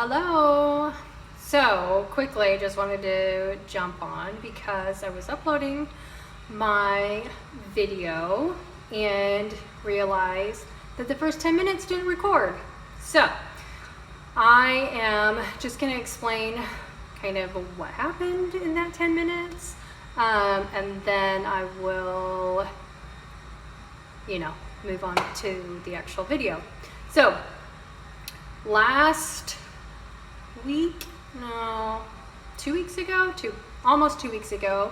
Hello. So quickly, just wanted to jump on because I was uploading my video and realized that the first 10 minutes didn't record. So I am just going to explain kind of what happened in that 10 minutes, and then I will, move on to the actual video. So last week, no, 2 weeks ago, almost 2 weeks ago,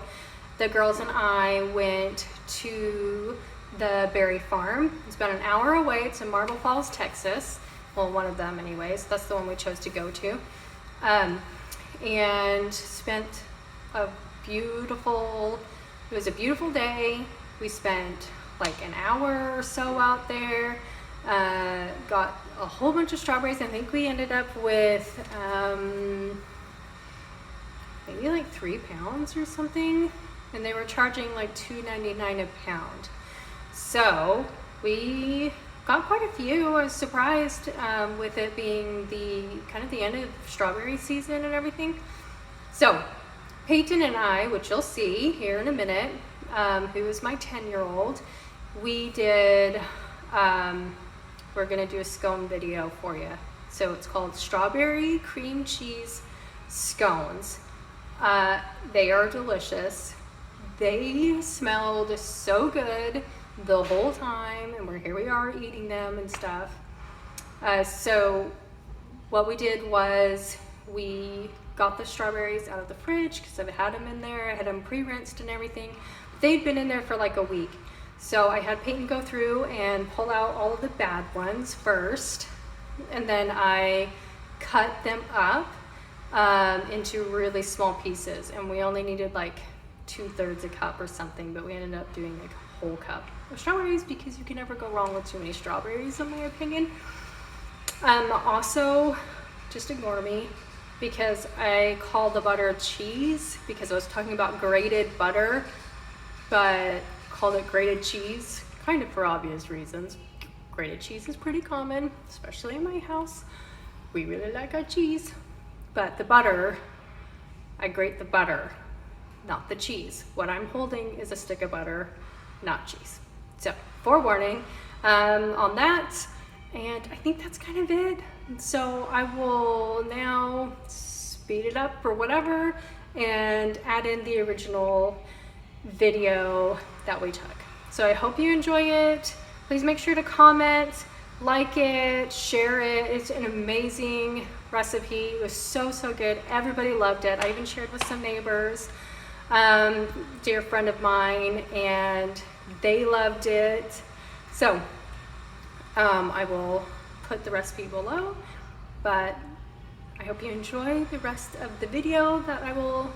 the girls and I went to the berry farm. It's about an hour away. It's in Marble Falls, Texas. Well, one of them anyways. That's the one we chose to go to. And spent it was a beautiful day. We spent like an hour or so out there. Got a whole bunch of strawberries. I think we ended up with maybe like 3 pounds or something, and they were charging like $2.99 a pound. So we got quite a few. I was surprised with it being the end of strawberry season and everything. So Peyton and I, which you'll see here in a minute, who is my 10-year-old, we did we're gonna do a scone video for you. So it's called Strawberry Cream Cheese Scones. They are delicious. They smelled so good the whole time, and here we are eating them and stuff. So what we did was we got the strawberries out of the fridge because I had them in there. I had them pre-rinsed and everything. They'd been in there for like a week. So I had Peyton go through and pull out all of the bad ones first, and then I cut them up into really small pieces, and we only needed like 2/3 a cup or something, but we ended up doing like a whole cup of strawberries because you can never go wrong with too many strawberries, in my opinion. Also, just ignore me because I called the butter cheese because I was talking about grated butter, but called it grated cheese, kind of for obvious reasons. Grated cheese is pretty common, especially in my house. We really like our cheese. But the butter, I grate the butter, not the cheese. What I'm holding is a stick of butter, not cheese. So, forewarning on that, and I think that's kind of it. So I will now speed it up or whatever and add in the original video that we took. So I hope you enjoy it. Please make sure to comment, like it, share it. It's an amazing recipe. It was so good. Everybody loved it. I even shared with some neighbors, dear friend of mine, and they loved it. So I will put the recipe below, but I hope you enjoy the rest of the video that I will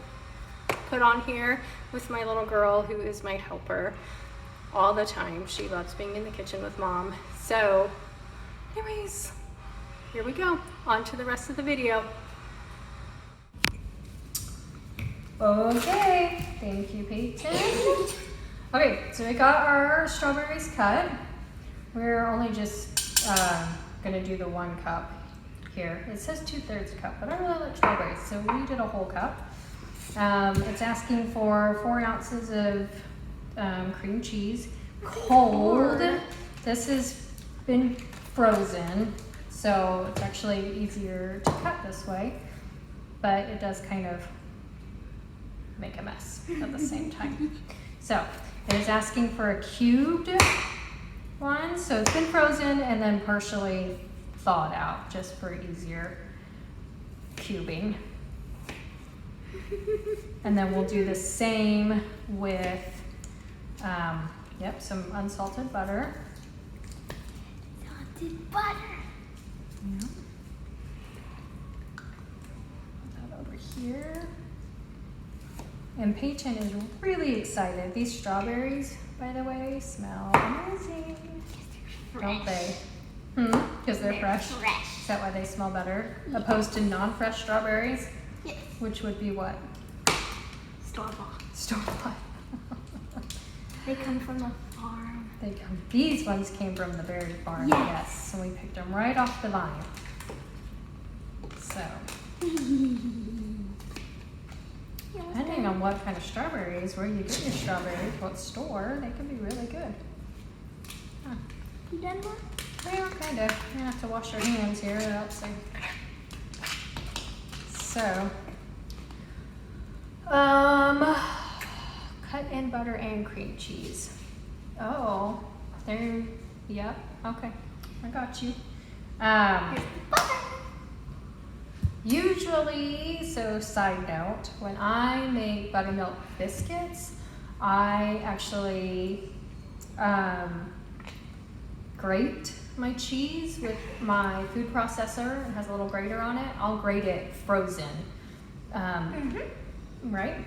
put on here with my little girl, who is my helper all the time. She loves being in the kitchen with mom. So anyways, here we go, on to the rest of the video. Okay, thank you, Peyton. Okay, so we got our strawberries cut. We're only just gonna do the 1 cup here. It says 2/3 cup, but I really like strawberries, so we did a whole cup. It's asking for 4 ounces of cream cheese, cold. This has been frozen, so it's actually easier to cut this way, but it does kind of make a mess at the same time. So it is asking for a cubed one, so it's been frozen and then partially thawed out just for easier cubing. And then we'll do the same with, some unsalted butter. Salted butter. Yeah. Put that over here. And Peyton is really excited. These strawberries, by the way, smell amazing. Don't they? Because they're fresh. Is that why they smell better? Yeah. Opposed to non-fresh strawberries? Yes. Which would be what? Store-bought. Store-bought. They come from the farm. These ones came from the berry farm. Yes. And we picked them right off the vine. So, depending on what kind of strawberries, where you get your strawberries, what store, they can be really good. Huh. You done one? Well, kind of. You have to wash your hands here, or else they... So, cut in butter and cream cheese. Oh, there, yep, okay, I got you. Usually, so side note, when I make buttermilk biscuits, I actually grate my cheese with my food processor. It has a little grater on it. I'll grate it frozen, right?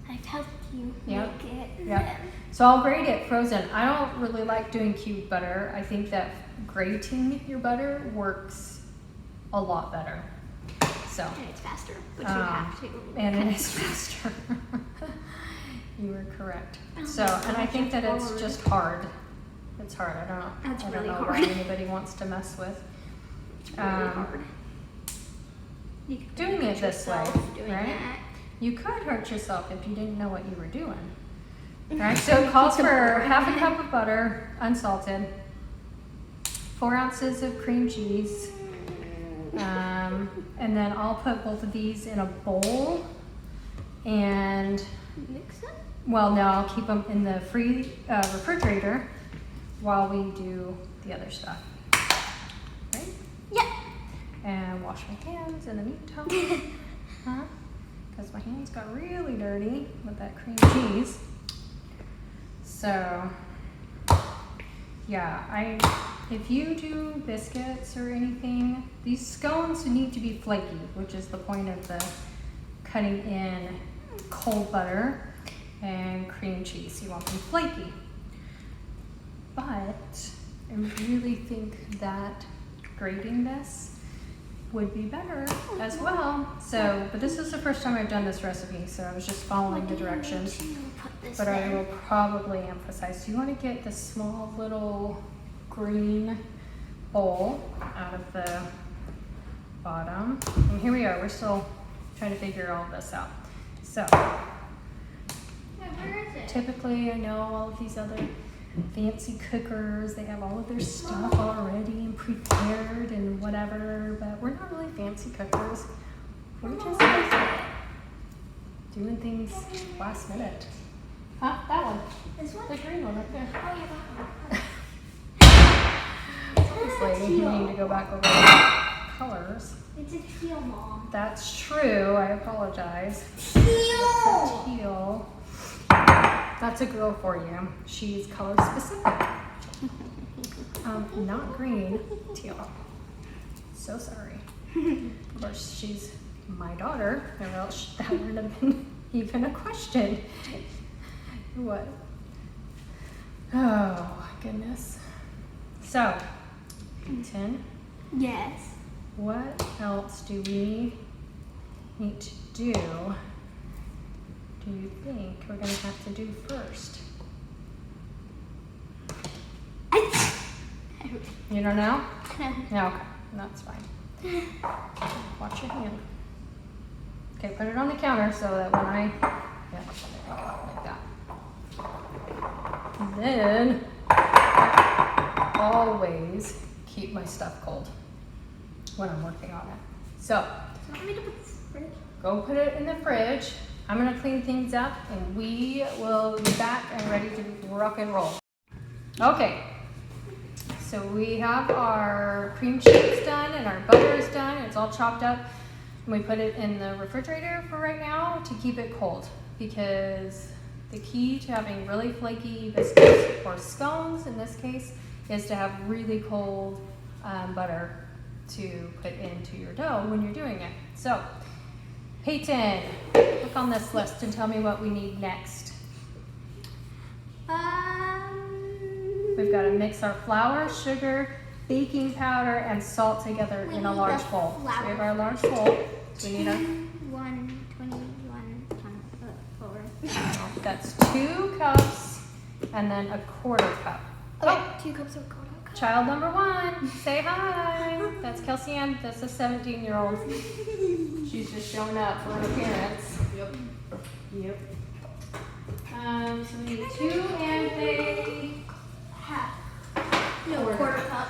I've helped you Yep. make it. Yep. So I'll grate it frozen. I don't really like doing cubed butter. I think that grating your butter works a lot better. So. And it's faster, but you have to. And it is faster. You were correct. Oh So, my and I gosh, think that it's hard. just hard. It's hard. I That's don't really know hard. why anybody wants to mess with. It's really hard. You could Doing hurt it this way, yourself doing right? that. You could hurt yourself if you didn't know what you were doing. Right, so it calls for half a cup of butter, unsalted, 4 ounces of cream cheese, and then I'll put both of these in a bowl, and, Mix them? well, no, I'll keep them in the refrigerator while we do the other stuff. Right? Yeah. And wash my hands in the meantime. Huh? Because my hands got really dirty with that cream cheese. So, yeah, if you do biscuits or anything, these scones need to be flaky, which is the point of the cutting in cold butter and cream cheese. You want them flaky. But I really think that grating this would be better as well. So, but this is the first time I've done this recipe, so I was just following the directions. But I will probably emphasize, you want to get the small little green bowl out of the bottom. And here we are, we're still trying to figure all of this out. So, Where is it? typically I know all of these other fancy cookers, they have all of their stuff already and prepared and whatever, but we're not really fancy cookers. We're just like doing things last minute. Huh? That one. This one? The green one right there. Oh, yeah, that one. Obviously, you need to go back over the colors. It's a teal, Mom. That's true. I apologize. Teal! It's a teal. That's a girl for you. She's color specific. Not green, teal. So sorry. Of course, she's my daughter, or else that wouldn't have been even a question. What? Oh, goodness. So, Peyton, Yes. what else do we need to do you think we're going to have to do first? You don't know? No, okay. That's fine. Watch your hand. Okay, put it on the counter so that when I, yeah, there you go, like that. And then, always keep my stuff cold when I'm working on it. So, Do you want me to put this in the fridge? go put it in the fridge. I'm gonna clean things up and we will be back and ready to rock and roll. Okay, so we have our cream cheese done and our butter is done. It's all chopped up. And we put it in the refrigerator for right now to keep it cold, because the key to having really flaky biscuits or scones in this case is to have really cold butter to put into your dough when you're doing it. So, Peyton, look on this list and tell me what we need next. We've got to mix our flour, sugar, baking powder, and salt together in a large bowl. So we have our large bowl. So we need our... 121 That's 2 cups and then a 1/4 cup. Okay, 2 cups of cold. child number 1. Say hi. That's Kelsey Ann. That's a 17-year-old. She's just showing up for her parents. Yep. So we need 2 and a Half. No, Quarter. quarter cup.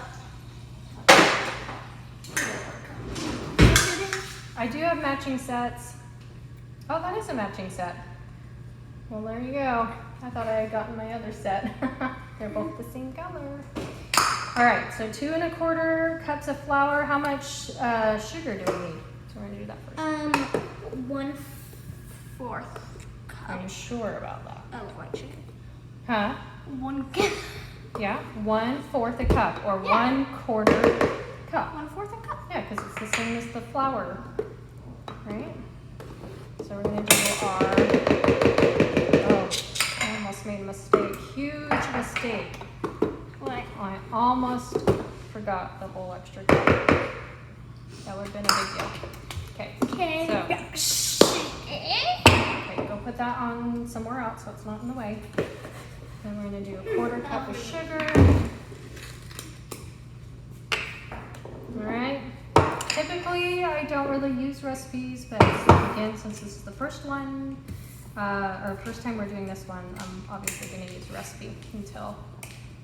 I do have matching sets. Oh, that is a matching set. Well, there you go. I thought I had gotten my other set. They're both the same color. All right, so 2 1/4 cups of flour. How much sugar do we need? So we're gonna do that first. 1/4 Are cup you sure about that? of white sugar. Huh? 1 cup. Yeah, 1/4 a cup or Yeah. 1/4 cup. 1/4 a cup. Yeah, because it's the same as the flour, right? So we're gonna do our, oh, I almost made a mistake, huge mistake. What? I almost forgot the whole extra cup. That would have been a big deal. Okay, Okay. so, okay, go put that on somewhere else so it's not in the way. Then we're gonna do a 1/4 cup of sugar. All right. Typically, I don't really use recipes, but again, since this is the first one, or first time we're doing this one, I'm obviously going to use a recipe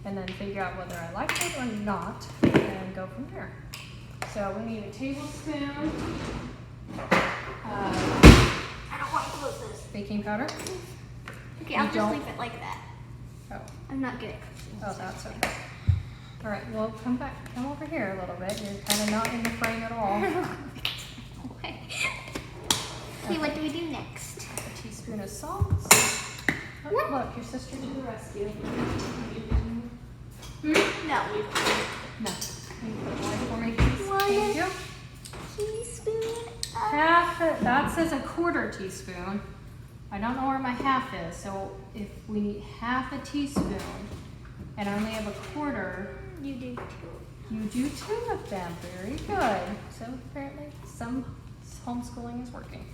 and then figure out whether I like it or not, and go from there. So we need a tablespoon I don't want to close this. baking powder. Okay, I'll You just don't- leave it like that. Oh, I'm not good at cooking. oh, that's okay. All right, well, come over here a little bit. You're kind of not in the frame at all. Okay. Okay, what do we do next? A teaspoon of salt. Oh, look, your sister to the rescue. No. No. Can you put one for me, please? One. Thank you. Teaspoon of... That says a 1/4 teaspoon. I don't know where my half is, so if we need half a teaspoon and I only have a 1/4, You do too. you do 2 of them. Very good. So apparently some homeschooling is working.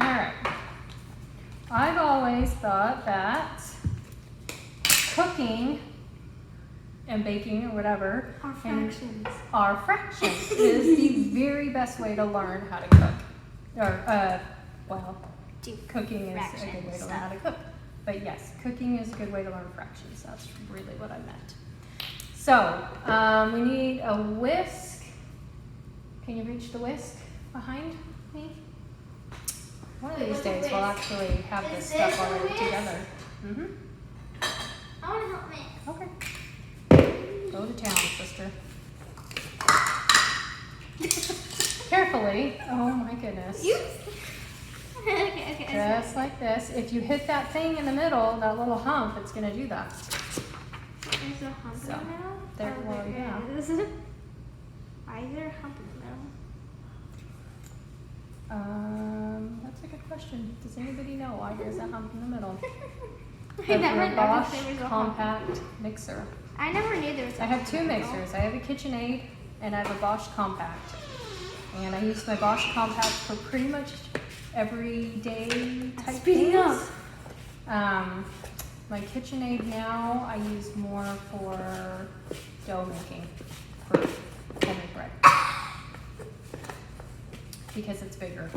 All right. I've always thought that cooking and baking or whatever Our and fractions. our fractions is the very best way to learn how to cook. Or, well, Do cooking is a good way fractions to learn how to cook. But yes, cooking is a good way to learn fractions. That's really what I meant. So, we need a whisk. Can you reach the whisk behind me? One of Wait, these what's a days we'll whisk? actually have Is this this stuff a already whisk? together. I want to help mix. Okay. Go to town, sister. Carefully. Oh my goodness. You. Okay. Just like this. If you hit that thing in the middle, that little hump, it's going to do that. There's a hump So, in the middle? there- Oh, well, yeah. is. Why is there a hump in the middle? That's a good question. Does anybody know why there's a hump in the middle? I Of never your noticed Bosch there was a hump. compact mixer. I never knew there was a I have hump 2 in the middle. mixers. I have a KitchenAid and I have a Bosch compact. And I use my Bosch compact for pretty much everyday type Speeding things. up. My KitchenAid now I use more for dough making for homemade bread because it's bigger.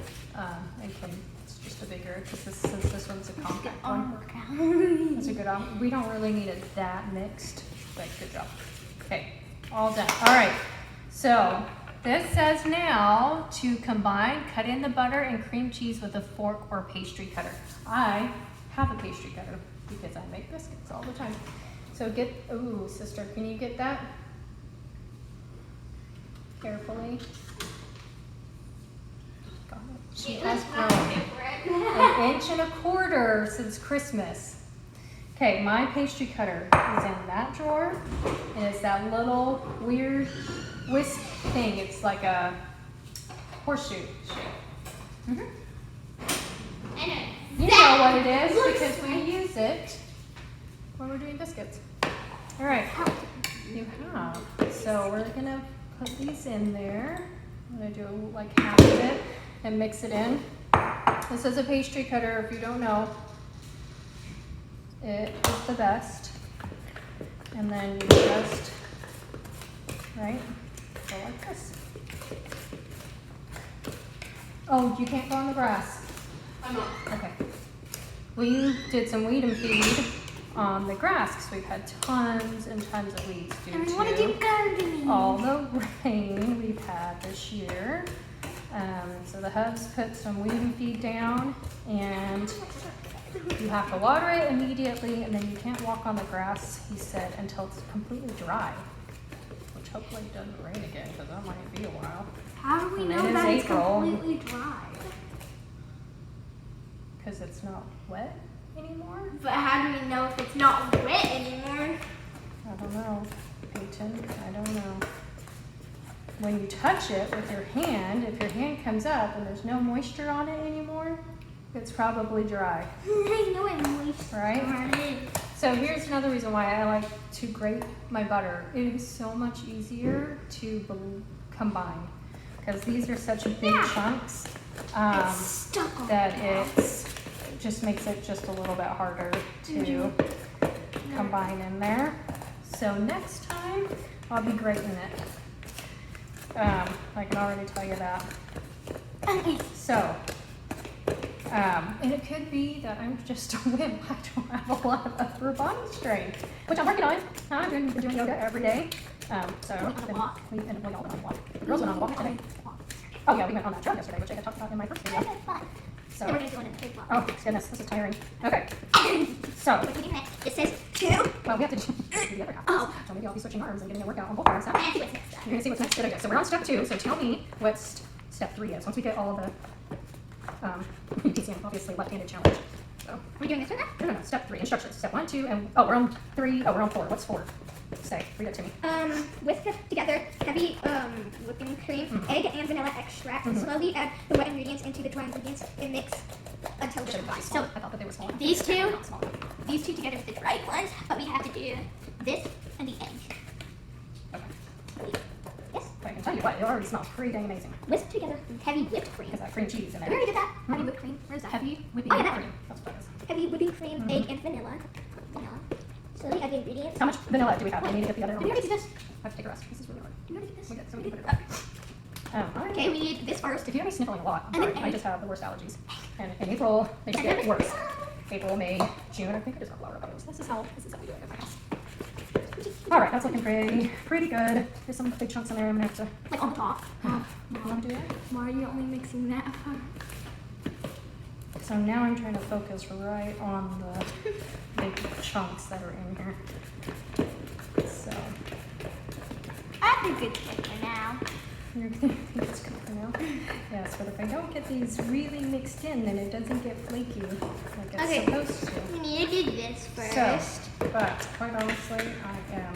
It's just a bigger because since this one's a compact one. That's a good option. We don't really need it that mixed, but good job. Okay, all done. All right, so this says now to combine, cut in the butter and cream cheese with a fork or pastry cutter. I have a pastry cutter because I make biscuits all the time. So ooh, sister, can you get that? Carefully. Got it. She has grown. An 1.25 inches since Christmas. Okay, my pastry cutter is in that drawer, and it's that little weird whisk thing. It's like a horseshoe shape. I know. You know what it is Looks because we like- use it when we're doing biscuits. All right, you have. So we're gonna put these in there. I'm gonna do like half of it and mix it in. This is a pastry cutter, if you don't know. It is the best. And then you just right? Go like this. Oh, you can't go on the grass. I'm not. Okay. We did some weed and feed on the grass because we've had tons and tons of weeds due And we want to do to gardening. all the rain we've had this year. So the hubs put some weed and feed down, and you have to water it immediately, and then you can't walk on the grass, he said, until it's completely dry. Which hopefully it doesn't rain again, because that might be a while. How do we And know it is that it's April. completely dry? Because it's not wet anymore? But how do we know if it's not wet anymore? I don't know, Peyton, I don't know. When you touch it with your hand, if your hand comes up and there's no moisture on it anymore, it's probably dry. I know I'm moist. Right? on it. So here's another reason why I like to grate my butter. It is so much easier to combine because these are such big Yeah. chunks It's stuck on that it. it just makes it just a little bit harder to combine in there. So next time I'll be grating it. I can already tell you that. Okay. So, and it could be that I'm just a wimp. I don't have a lot of upper body strength, which I'm working on. I've been doing yoga every day. So on a walk. we all went on a walk. The girls went on a walk today. Oh yeah, we went on that trail yesterday, which I had talked about in my first video. So, Then we're gonna go on a big walk. oh goodness, this is tiring. Okay, so, What do you think? It says 2. well, we have to do the other half. Oh. So maybe I'll be switching arms and getting a workout on both arms. I have to what's next. You're gonna see what's next. Good idea. So we're on step 2. So tell me what step 3 is. Once we get all of the DCM, obviously left-handed challenge. So We're doing this one now? no. Step 3 instructions. Step 1, 2, and oh, we're on 3. Oh, we're on 4. What's 4? Say, read it to me. Whisk together heavy whipping cream, egg and vanilla extract. Slowly add the wet ingredients into the dry ingredients and mix until Should they're have dry. been So small. I thought that they were small. these two? They're not small. these two together with the dried ones, but we have to do this and the egg. Okay. Yes. But I can tell you what, it already smells pretty dang amazing. Whisk together heavy whipped cream. Because that cream cheese in We there. already did that. Heavy whipped cream. Where's that? Heavy whipping Oh, yeah, that cream. That's what that is. Heavy whipping cream, egg, and vanilla. Slowly add the ingredients. How much vanilla do we have? I need to get the other Did we already do this? I have to take a rest. This is really hard. Did we already do this? We did, so we We can did. put it up. All right. Okay, we need this first. If you hear me sniffling a lot, I'm And sorry. then I egg. just have the worst allergies. And in April, they just get worse. April, May, June, I think I just have flower butters. This is how we do it at my house. All right, that's looking pretty good. There's some big chunks in there. I'm gonna have to. Like on the top. You want to do that? Why are you only mixing that up? So now I'm trying to focus right on the big chunks that are in here. So I think it's good for now. you're gonna think it's good for now. Yes, but if I don't get these really mixed in, then it doesn't get flaky like it's Okay. supposed to. We need to do this first. So, but quite honestly, I am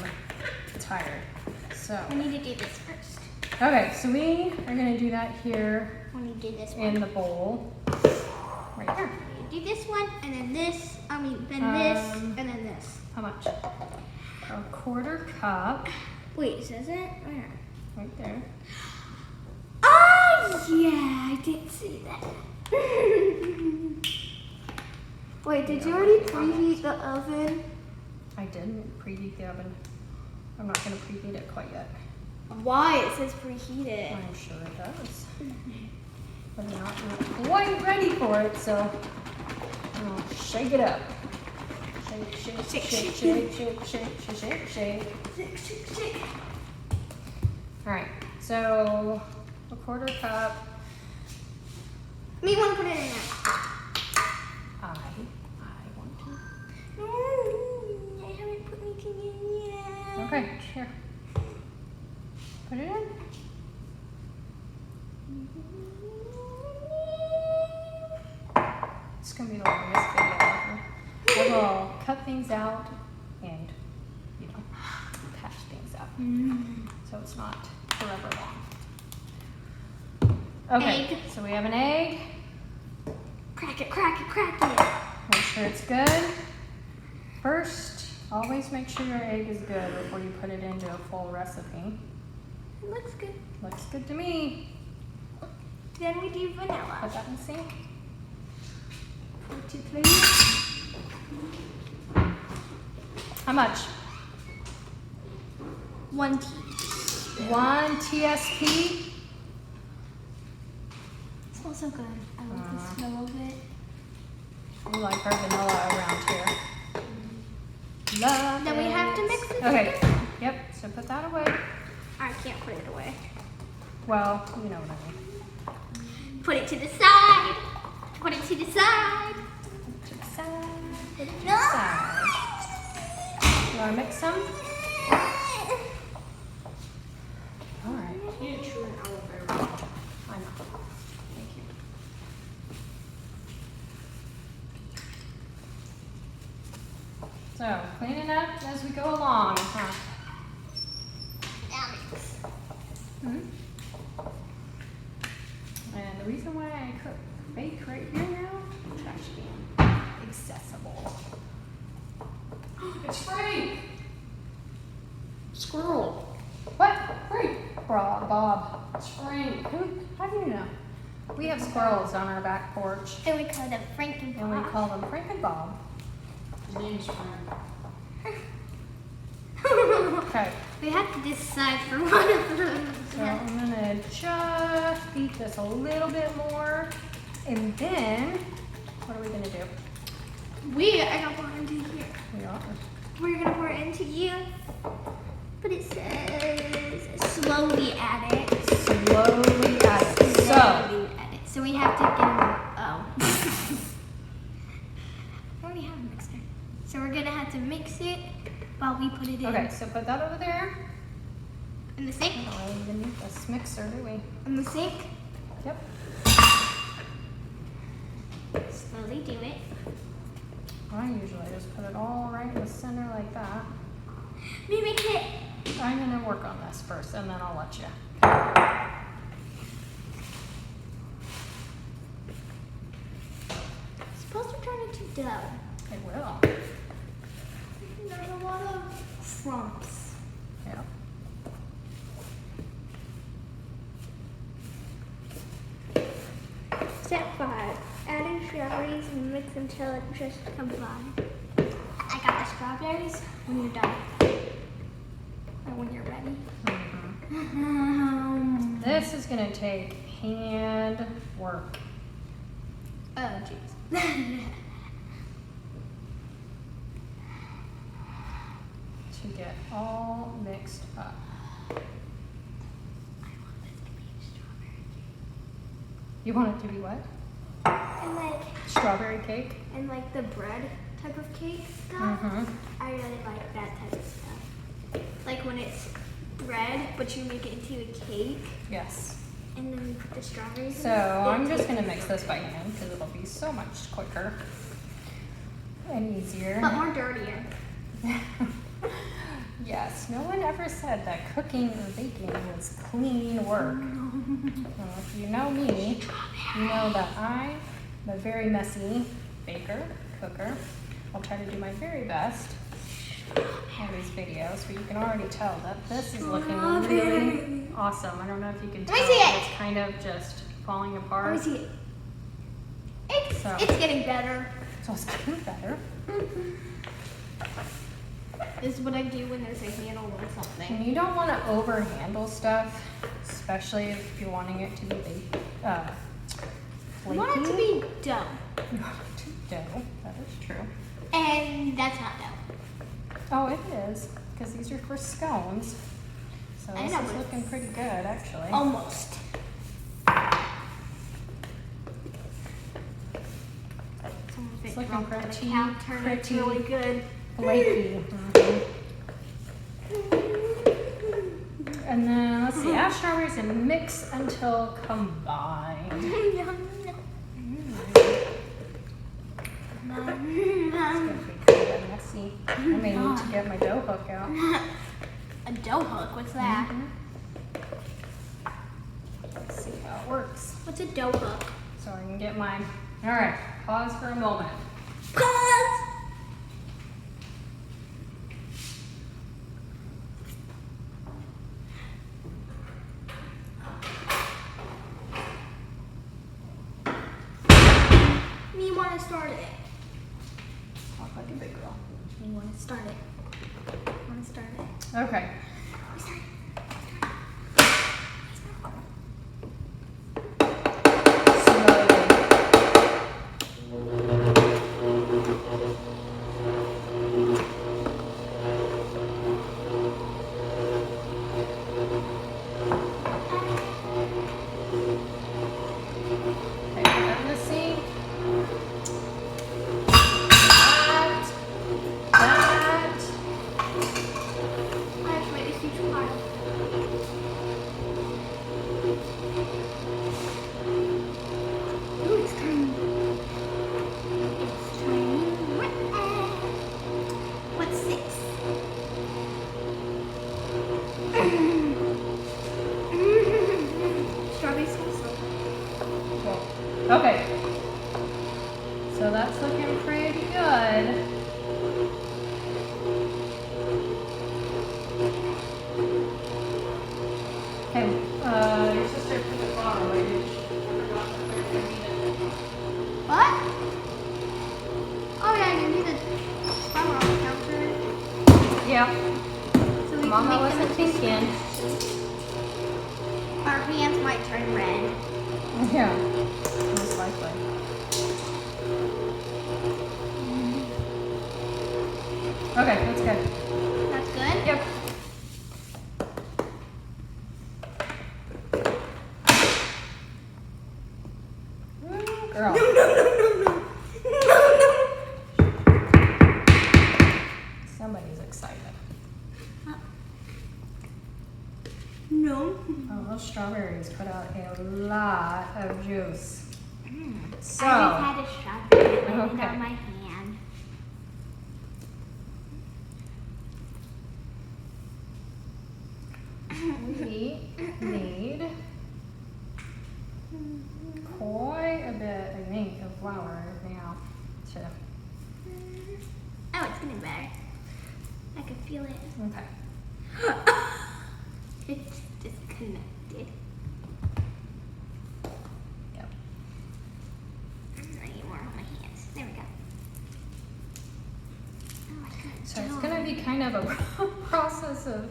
tired. So, We need to do this first. okay, so we are gonna do that here We need to do this one. in the bowl, right here. We do this one, and then this, then this, Um, and then this. How much? A quarter cup, Wait, says it? Where? right there. Oh, yeah, I did see that. Wait, did you already preheat the oven? I didn't preheat the oven. I'm not gonna preheat it quite yet. Why? It says preheated. I'm sure it does. But I'm not quite ready for it, so I'll shake it up. Shake, shake, shake, shake, shake, shake, shake, shake. Shake, shake, shake. All right, so a quarter cup. Me want to put it in there. I want to. I haven't put anything in yet. Okay, here. Put it in. It's gonna be the longest video ever. I will cut things out and, patch things up. So it's not forever long. Okay, Egg. so we have an egg. Crack it, crack it, crack it. Make sure it's good. First, always make sure your egg is good before you put it into a full recipe. It looks good. Looks good to me. Then we do vanilla. Put that in the sink. 1, 2, 3. How much? 1 teaspoon. 1 TSP. It smells so good. I love the smell of it. We like our vanilla around here. Love Then we have to mix it Okay. together. Yep. So put that away. I can't put it away. Well, you know what I mean. Put it to the side. Put it to the side. To the side. Put it to No. the side. You want to mix some? All right. You need to chew an aloe vera. I know. Thank you. So, cleaning up as we go along, huh? Hmm? And the reason why I bake right here now, trash can, accessible. It's Frank! Squirrel. What? Frank! Bob. It's Frank. How do you know? We have squirrels on our back porch, And we call them Frank and and we Bob. call them Frank and Bob. His name's Frank. Okay, We have to decide for one of them. so I'm gonna just beat this a little bit more, and then what are we gonna do? We are gonna pour it into here. We are We're gonna pour it into you. But it says slowly add it. slowly add it. So, Slowly add it. So we have to get oh. I already have a mixer. So we're gonna have to mix it while we put it in. okay, so put that over there. In the sink. We don't even need this mixer, do we? In the sink. Yep. Slowly do it. I usually just put it all right in the center like that. We mix it. I'm gonna work on this first, and then I'll let you. It's supposed to turn into dough. It will. There's a lot of clumps. Yeah. Step 5. Add in strawberries and mix until it just combines. I got the strawberries when you're done. Or when you're ready. This is gonna take hand work. Oh, jeez. To get all mixed up. You want it to be what? And Strawberry cake? like the bread type of cake stuff. Mm-hmm. I really like that type of stuff. Like when it's bread, but you make it into a cake, Yes. and then you put the strawberries So in it. I'm just gonna mix this by hand because it'll be so much quicker and easier. But more dirtier. Yes, no one ever said that cooking or baking was clean work. Well, if you know me, you know that I'm a very messy baker, cooker. I'll try to do my very best in these videos, but you can already tell that this is looking really awesome. I don't know if you can tell, Let me see it. it's kind of just falling Let apart. me see it. It's So- it's getting better. So it's getting better. This is what I do when there's a handle on something. And you don't want to overhandle stuff, especially if you're wanting it to be baked, I flaky. want it to be dough. You want it to dough. That is true. And that's not dough. Oh, it is, because these are for scones. So I this know, is but looking pretty good, actually. Almost. It's looking pretty, Counter, it's pretty really good. flaky. Mhm. And then let's see, add strawberries and mix until combined. It's gonna be kind of messy. I may need to get my dough hook out. A dough hook, what's that? Mhm. Let's see how it works. What's a dough hook? So I can get mine. All right, pause for a moment. Pause! Me want to start it. Talk like a big girl. Me want to start it. Want to start it. Okay. We start it. Strawberry salsa. Cool. Okay. So that's looking pretty good. Okay, your sister put the flour away, did she? Forgot to put it in. What? Oh yeah, you need a flour on the counter. Yeah, So we Mama can make wasn't them thinking. Our hands might turn red. Yeah, most likely. Okay, that's good. That's good? Yep. Ooh, girl. No. Somebody's excited. No. Oh, those strawberries put out a lot of juice. So, I just had a strawberry and I Okay. got my hand. we need quite a bit, I think, of flour now to, Oh, it's getting better. I can feel it. okay. It's disconnected. Yep. I need more on my hands. There we go. Oh, I couldn't So it's tell. gonna be kind of a process of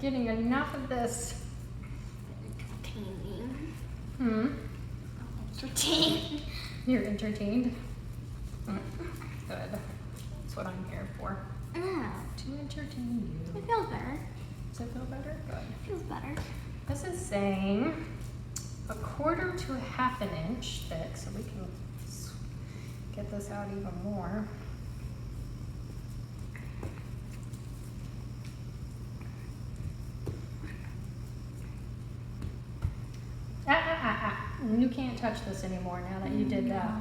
getting enough of this. Entertaining. Hmm? You're entertained? Good. That's what I'm here for. Oh, To entertain it you. feels better. Does it feel better? Good. It feels better. This is saying 1/4 to 1/2 inch thick, so we can get this out even more. You can't touch this anymore now that you did that.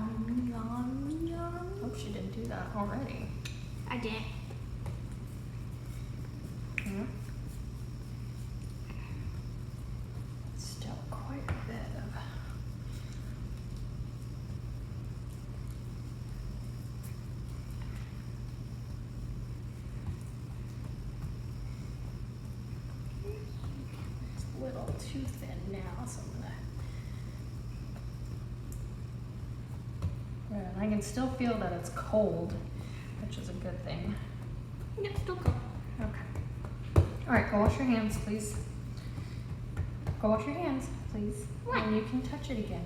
Hope she didn't do that already. I didn't. Hmm. Still quite a bit of. It's a little too thin now, so I'm gonna. Yeah, I can still feel that it's cold, which is a good thing. It's still cold. Okay. All right, go wash your hands, please. Go wash your hands, please. What? And you can touch it again.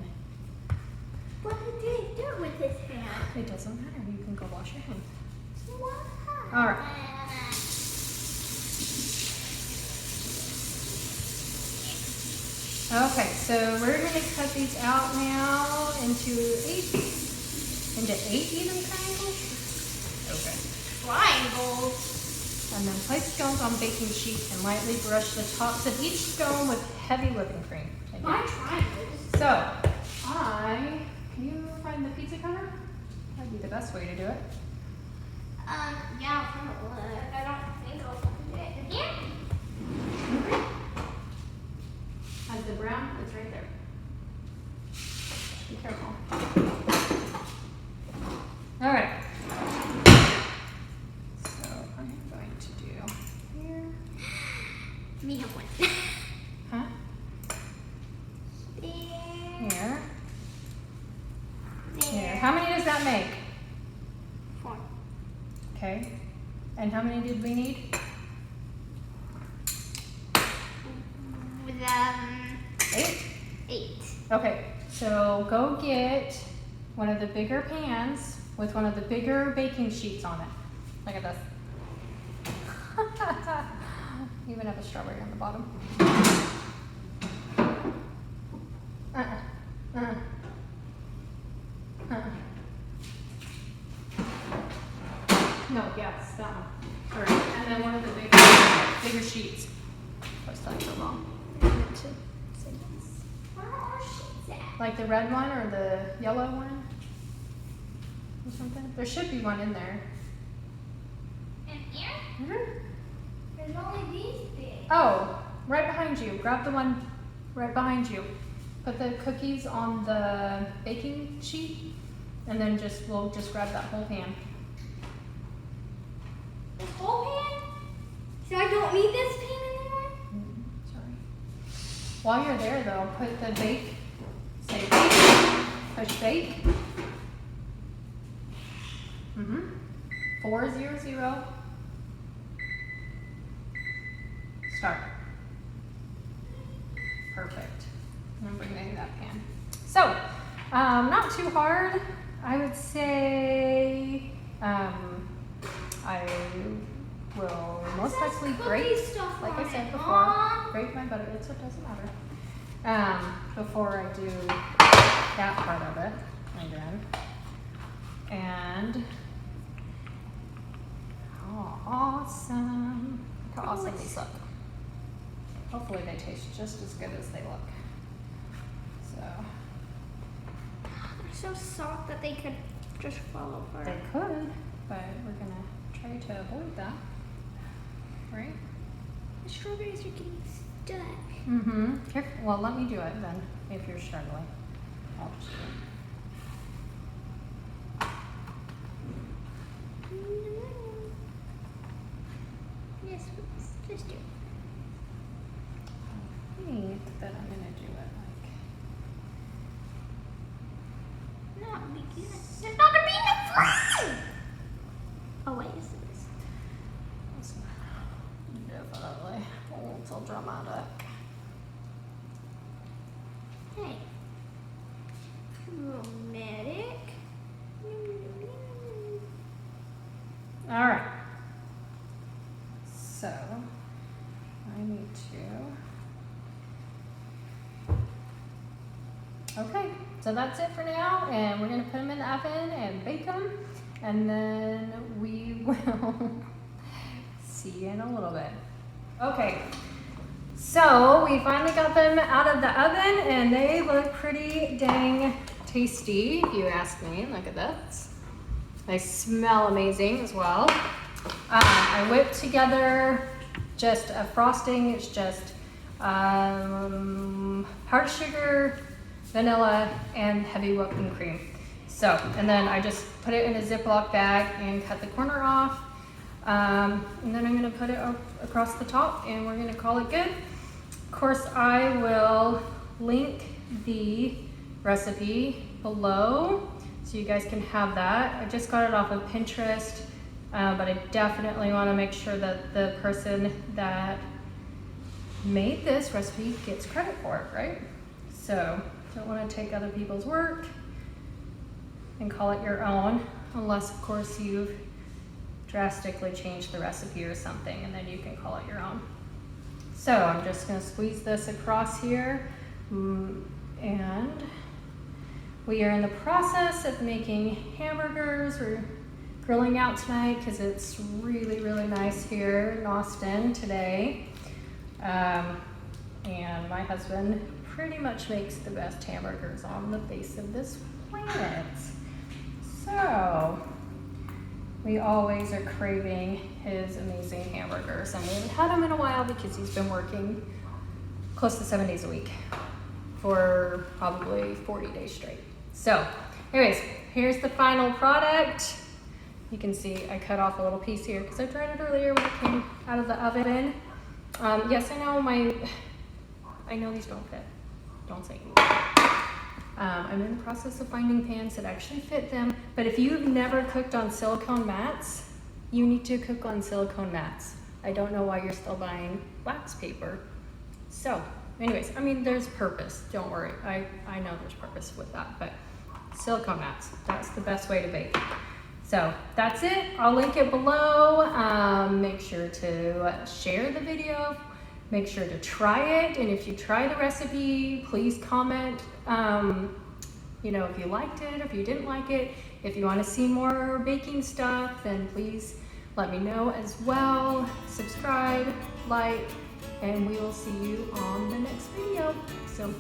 What did he do with his hand? It doesn't matter. You can go wash your hands. What? All right. Okay, so we're gonna cut these out now into eight even triangles. Okay. Triangles. And then place scones on baking sheet and lightly brush the tops of each scone with heavy whipping cream. Okay. My triangles. So, can you find the pizza cutter? That'd be the best way to do it. Yeah, I'll find a wood. I don't think I'll find it. In here? Has the brown? It's right there. Be careful. All right. So I'm going to do here. Me have one. Huh? There. Here. There. Here. How many does that make? 4. Okay. And how many did we need? With 8? 8. Okay. So go get one of the bigger pans with one of the bigger baking sheets on it. Look at this. Even have a strawberry on the bottom. No, yes, that one. All right. And then one of the bigger sheets. I was telling you wrong. I meant to say this. Where are our sheets at? Like the red one or the yellow one? Or something? There should be one in there. In here? Mm-hmm. There's There's only these big. Oh, right behind you. Grab the one right behind you. Put the cookies on the baking sheet, and then we'll just grab that whole pan. This whole pan? So I don't need this pan anymore? Sorry. While you're there though, put the bake, say bake, push bake. 400. Start. Perfect. I'm bringing that pan. So, not too hard. I would say I will most likely grate, like I said before, grate my butter. It doesn't matter. Before I do that part of it again. And oh, awesome! Look how awesome these look. Hopefully they taste just as good as they look. So They're so soft that they could just fall apart. they could, but we're gonna try to avoid that, right? The strawberries are getting stuck. Here, well, let me do it then. If you're struggling, I'll just do it. Yes, please. Just do it. I think that I'm gonna do it like. Not big enough. There's not gonna be enough fly! Oh wait, yes it is. This one. Definitely a little dramatic. Hey. Romantic. All right. So I need to. Okay, so that's it for now, and we're gonna put them in the oven and bake them, and then we will see you in a little bit. Okay, so we finally got them out of the oven, and they look pretty dang tasty, if you ask me. Look at this. They smell amazing as well. I whipped together just a frosting. It's just powdered sugar, vanilla, and heavy whipping cream. So, and then I just put it in a Ziploc bag and cut the corner off. And then I'm gonna put it across the top, and we're gonna call it good. Of course, I will link the recipe below so you guys can have that. I just got it off of Pinterest, but I definitely want to make sure that the person that made this recipe gets credit for it, right? So don't want to take other people's work and call it your own, unless of course you've drastically changed the recipe or something, and then you can call it your own. So I'm just going to squeeze this across here, and we are in the process of making hamburgers. We're grilling out tonight because it's really, really nice here in Austin today. And my husband pretty much makes the best hamburgers on the face of this planet. So we always are craving his amazing hamburgers, and we haven't had them in a while because he's been working close to 7 days a week for probably 40 days straight. So anyways, here's the final product. You can see I cut off a little piece here because I tried it earlier when it came out of the oven. Yes, I know these don't fit. Don't say who. I'm in the process of finding pans that actually fit them, but if you've never cooked on silicone mats, you need to cook on silicone mats. I don't know why you're still buying wax paper. So anyways, I mean, there's purpose, don't worry. I know there's purpose with that, but silicone mats, that's the best way to bake. So that's it, I'll link it below. Make sure to share the video, make sure to try it, and if you try the recipe, please comment, if you liked it, if you didn't like it. If you want to see more baking stuff, then please let me know as well. Subscribe, like, and we will see you on the next video. So